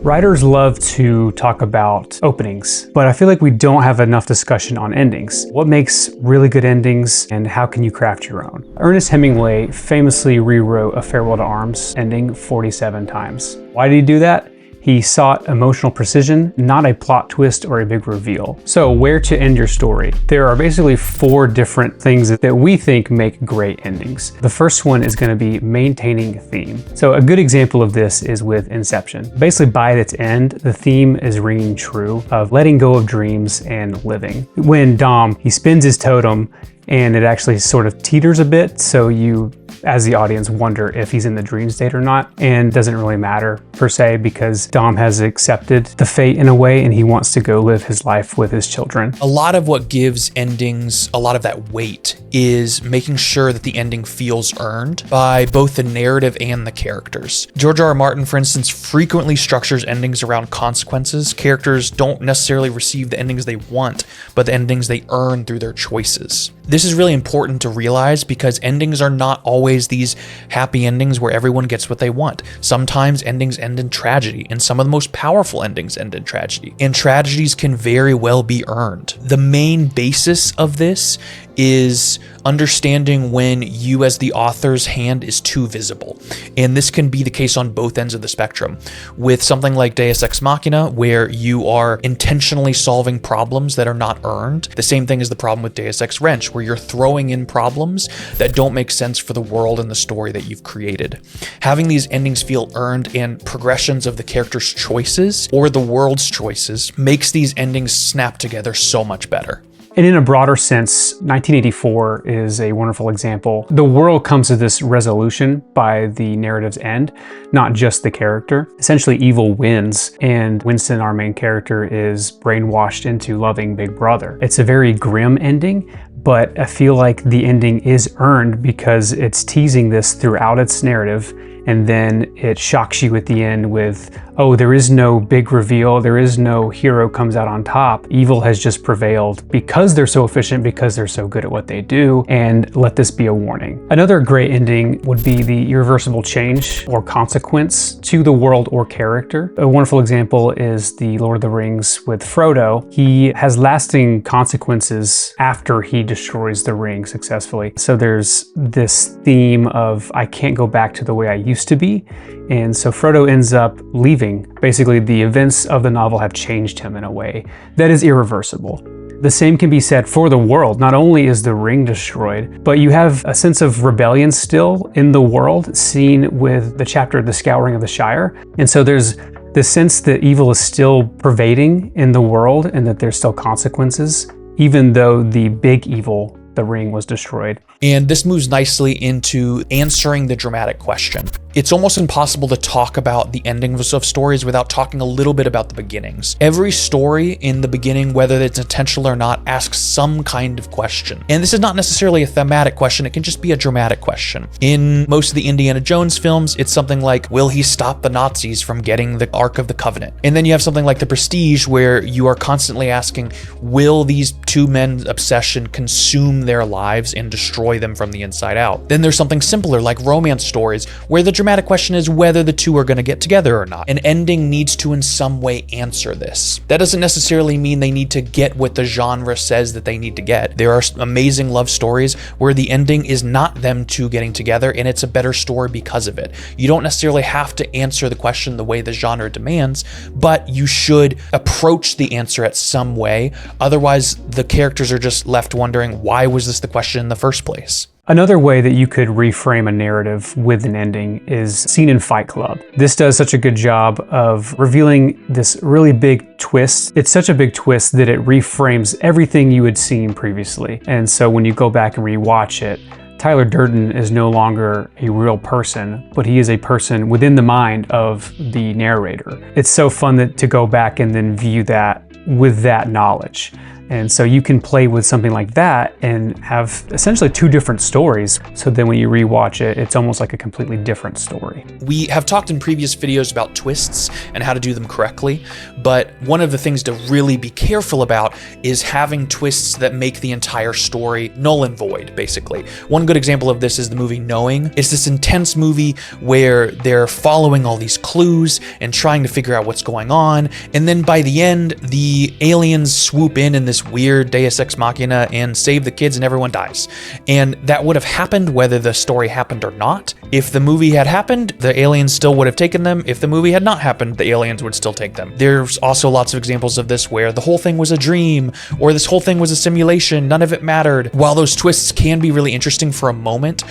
Writers love to talk about openings, but I feel like we don't have enough discussion on endings. What makes really good endings, and how can you craft your own? Ernest Hemingway famously rewrote A Farewell to Arms ending 47 times. Why did he do that? He sought emotional precision, not a plot twist or a big reveal. So where to end your story? There are basically 4 different things that we think make great endings. The first one is going to be maintaining theme. So a good example of this is with Inception. Basically by its end, the theme is ringing true of letting go of dreams and living. When Dom, he spins his totem and it actually sort of teeters a bit, so you as the audience wonder if he's in the dream state or not, and it doesn't really matter per se because Dom has accepted the fate in a way and he wants to go live his life with his children. A lot of what gives endings a lot of that weight is making sure that the ending feels earned by both the narrative and the characters. George R.R. Martin, for instance, frequently structures endings around consequences. Characters don't necessarily receive the endings they want, but the endings they earn through their choices. This is really important to realize because endings are not always these happy endings where everyone gets what they want. Sometimes endings end in tragedy, and some of the most powerful endings end in tragedy. And tragedies can very well be earned. The main basis of this is understanding when you as the author's hand is too visible. And this can be the case on both ends of the spectrum. With something like Deus Ex Machina, where you are intentionally solving problems that are not earned. The same thing is the problem with Deus Ex Wrench, where you're throwing in problems that don't make sense for the world and the story that you've created. Having these endings feel earned and progressions of the character's choices or the world's choices makes these endings snap together so much better. And in a broader sense, 1984 is a wonderful example. The world comes to this resolution by the narrative's end, not just the character. Essentially, evil wins, and Winston, our main character, is brainwashed into loving Big Brother. It's a very grim ending, but I feel like the ending is earned because it's teasing this throughout its narrative, and then it shocks you at the end with, oh, there is no big reveal, there is no hero comes out on top. Evil has just prevailed because they're so efficient, because they're so good at what they do, and let this be a warning. Another great ending would be the irreversible change or consequence to the world or character. A wonderful example is the Lord of the Rings with Frodo. He has lasting consequences after he destroys the ring successfully. So there's this theme of, I can't go back to the way I used to be. And so Frodo ends up leaving. Basically, the events of the novel have changed him in a way that is irreversible. The same can be said for the world. Not only is the ring destroyed, but you have a sense of rebellion still in the world, seen with the chapter, The Scouring of the Shire. And so there's the sense that evil is still pervading in the world and that there's still consequences, even though the big evil, the ring, was destroyed. And this moves nicely into answering the dramatic question. It's almost impossible to talk about the endings of stories without talking a little bit about the beginnings. Every story in the beginning, whether it's intentional or not, asks some kind of question. And this is not necessarily a thematic question, it can just be a dramatic question. In most of the Indiana Jones films, it's something like, will he stop the Nazis from getting the Ark of the Covenant? And then you have something like The Prestige, where you are constantly asking, will these two men's obsession consume their lives and destroy them from the inside out? Then there's something simpler like romance stories, where the dramatic question is whether the two are going to get together or not. An ending needs to in some way answer this. That doesn't necessarily mean they need to get what the genre says that they need to get. There are amazing love stories where the ending is not them two getting together and it's a better story because of it. You don't necessarily have to answer the question the way the genre demands, but you should approach the answer at some way. Otherwise, the characters are just left wondering, why was this the question in the first place? Another way that you could reframe a narrative with an ending is seen in Fight Club. This does such a good job of revealing this really big twist. It's such a big twist that it reframes everything you had seen previously. And so when you go back and rewatch it, Tyler Durden is no longer a real person, but he is a person within the mind of the narrator. It's so fun to go back and then view that with that knowledge. And so you can play with something like that and have essentially two different stories. So then when you rewatch it, it's almost like a completely different story. We have talked in previous videos about twists and how to do them correctly, but one of the things to really be careful about is having twists that make the entire story null and void, basically. One good example of this is the movie Knowing. It's this intense movie where they're following all these clues and trying to figure out what's going on, and then by the end, the aliens swoop in this weird Deus Ex Machina and save the kids and everyone dies. And that would have happened whether the story happened or not. If the movie had happened, the aliens still would have taken them. If the movie had not happened, the aliens would still take them. There's also lots of examples of this where the whole thing was a dream, or this whole thing was a simulation, none of it mattered. While those twists can be really interesting for a moment,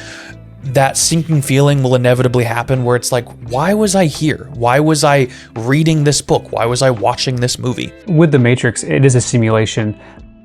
that sinking feeling will inevitably happen where it's like, why was I here? Why was I reading this book? Why was I watching this movie? With The Matrix, it is a simulation,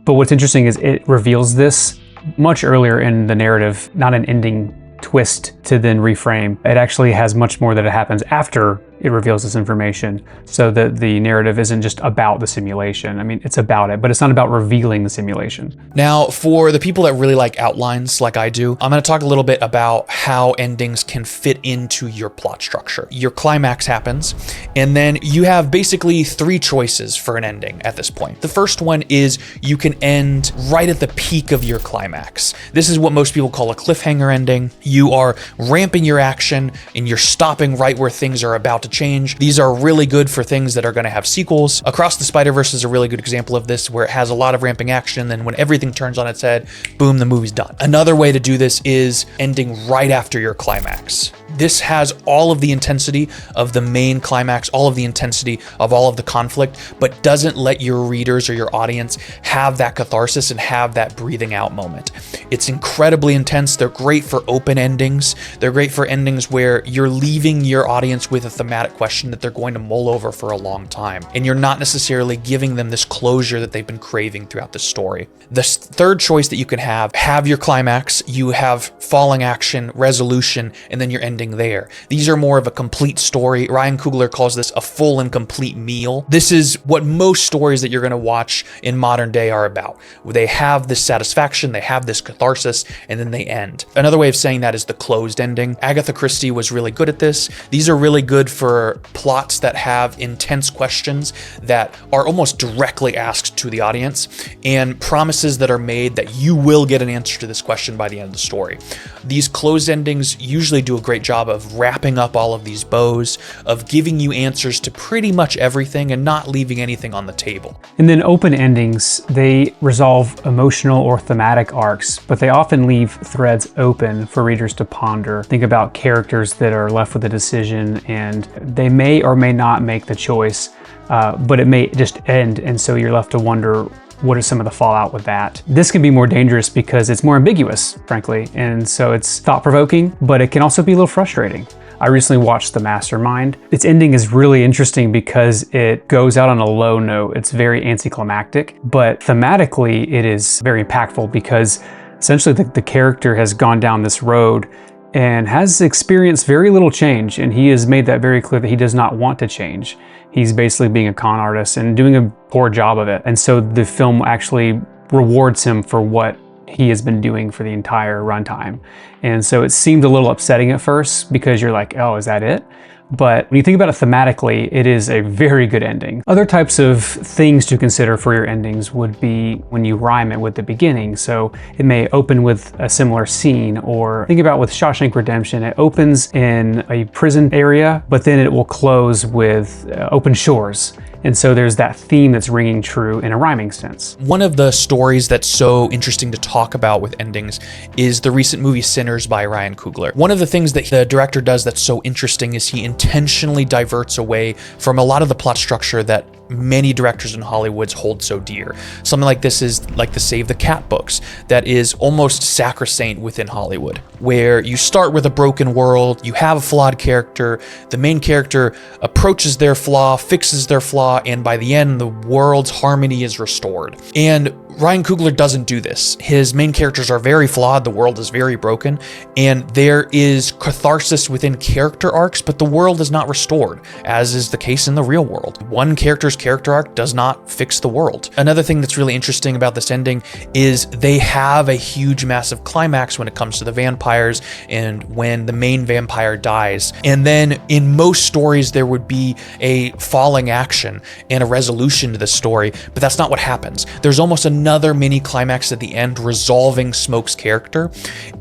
but what's interesting is it reveals this much earlier in the narrative, not an ending twist to then reframe. It actually has much more that it happens after it reveals this information, so that the narrative isn't just about the simulation. I mean, it's about it, but it's not about revealing the simulation. Now, for the people that really like outlines like I do, I'm going to talk a little bit about how endings can fit into your plot structure. Your climax happens, and then you have basically three choices for an ending at this point. The first one is you can end right at the peak of your climax. This is what most people call a cliffhanger ending. You are ramping your action and you're stopping right where things are about to change. These are really good for things that are going to have sequels. Across the Spider-Verse is a really good example of this, where it has a lot of ramping action, and then when everything turns on its head, boom, the movie's done. Another way to do this is ending right after your climax. This has all of the intensity of the main climax, all of the intensity of all of the conflict, but doesn't let your readers or your audience have that catharsis and have that breathing out moment. It's incredibly intense. They're great for open endings. They're great for endings where you're leaving your audience with a thematic question that they're going to mull over for a long time, and you're not necessarily giving them this closure that they've been craving throughout the story. The third choice that you can have your climax, you have falling action, resolution, and then you're ending there. These are more of a complete story. Ryan Coogler calls this a full and complete meal. This is what most stories that you're going to watch in modern day are about. They have this satisfaction, they have this catharsis, and then they end. Another way of saying that is the closed ending. Agatha Christie was really good at this. These are really good for plots that have intense questions that are almost directly asked to the audience, and promises that are made that you will get an answer to this question by the end of the story. These closed endings usually do a great job of wrapping up all of these bows, of giving you answers to pretty much everything and not leaving anything on the table. And then open endings, they resolve emotional or thematic arcs, but they often leave threads open for readers to ponder. Think about characters that are left with a decision, and they may or may not make the choice, but it may just end, and so you're left to wonder, what is some of the fallout with that? This can be more dangerous because it's more ambiguous, frankly, and so it's thought-provoking, but it can also be a little frustrating. I recently watched The Mastermind. Its ending is really interesting because it goes out on a low note. It's very anticlimactic, but thematically it is very impactful because essentially the character has gone down this road and has experienced very little change, and he has made that very clear that he does not want to change. He's basically being a con artist and doing a poor job of it. And so the film actually rewards him for what he has been doing for the entire runtime. And so it seemed a little upsetting at first because you're like, oh, is that it? But when you think about it thematically, it is a very good ending. Other types of things to consider for your endings would be when you rhyme it with the beginning. So it may open with a similar scene, or think about with Shawshank Redemption, it opens in a prison area, but then it will close with open shores. And so there's that theme that's ringing true in a rhyming sense. One of the stories that's so interesting to talk about with endings is the recent movie Sinners by Ryan Coogler. One of the things that the director does that's so interesting is he intentionally diverts away from a lot of the plot structure that many directors in Hollywood hold so dear. Something like this is like the Save the Cat books that is almost sacrosanct within Hollywood, where you start with a broken world, you have a flawed character, the main character approaches their flaw, fixes their flaw, and by the end, the world's harmony is restored. And Ryan Coogler doesn't do this. His main characters are very flawed, the world is very broken, and there is catharsis within character arcs, but the world is not restored, as is the case in the real world. One character's character arc does not fix the world. Another thing that's really interesting about this ending is they have a huge, massive climax when it comes to the vampires and when the main vampire dies. And then in most stories, there would be a falling action and a resolution to the story, but that's not what happens. There's almost another mini climax at the end resolving Smoke's character,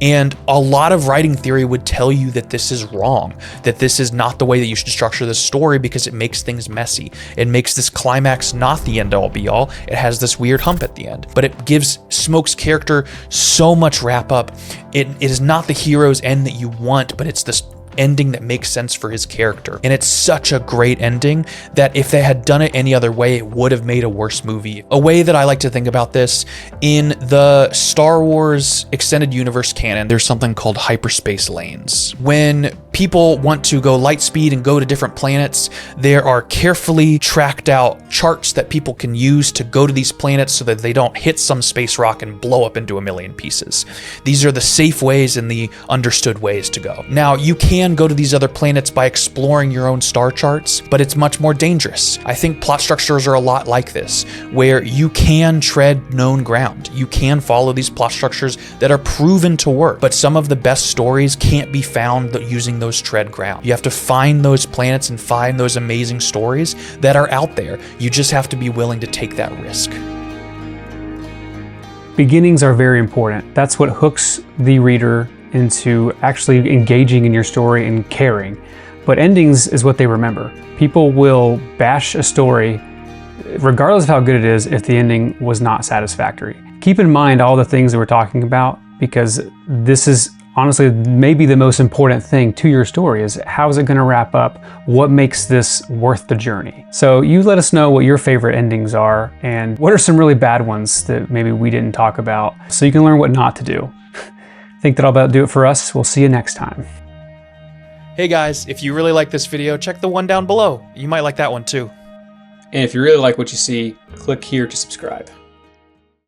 and a lot of writing theory would tell you that this is wrong, that this is not the way that you should structure this story because it makes things messy. It makes this climax not the end all be all. It has this weird hump at the end, but it gives Smoke's character so much wrap up. It is not the hero's end that you want, but it's this ending that makes sense for his character. And it's such a great ending that if they had done it any other way, it would have made a worse movie. A way that I like to think about this, in the Star Wars extended universe canon, there's something called hyperspace lanes. When people want to go light speed and go to different planets, there are carefully tracked out charts that people can use to go to these planets so that they don't hit some space rock and blow up into a million pieces. These are the safe ways and the understood ways to go. Now, you can go to these other planets by exploring your own star charts, but it's much more dangerous. I think plot structures are a lot like this, where you can tread known ground. You can follow these plot structures that are proven to work, but some of the best stories can't be found using those tread ground. You have to find those planets and find those amazing stories that are out there. You just have to be willing to take that risk. Beginnings are very important. That's what hooks the reader into actually engaging in your story and caring. But endings is what they remember. People will bash a story regardless of how good it is if the ending was not satisfactory. Keep in mind all the things that we're talking about, because this is honestly maybe the most important thing to your story is how is it going to wrap up? What makes this worth the journey? So you let us know what your favorite endings are and what are some really bad ones that maybe we didn't talk about so you can learn what not to do. I think that'll about do it for us. We'll see you next time. Hey guys, if you really like this video, check the one down below. You might like that one too. And if you really like what you see, click here to subscribe.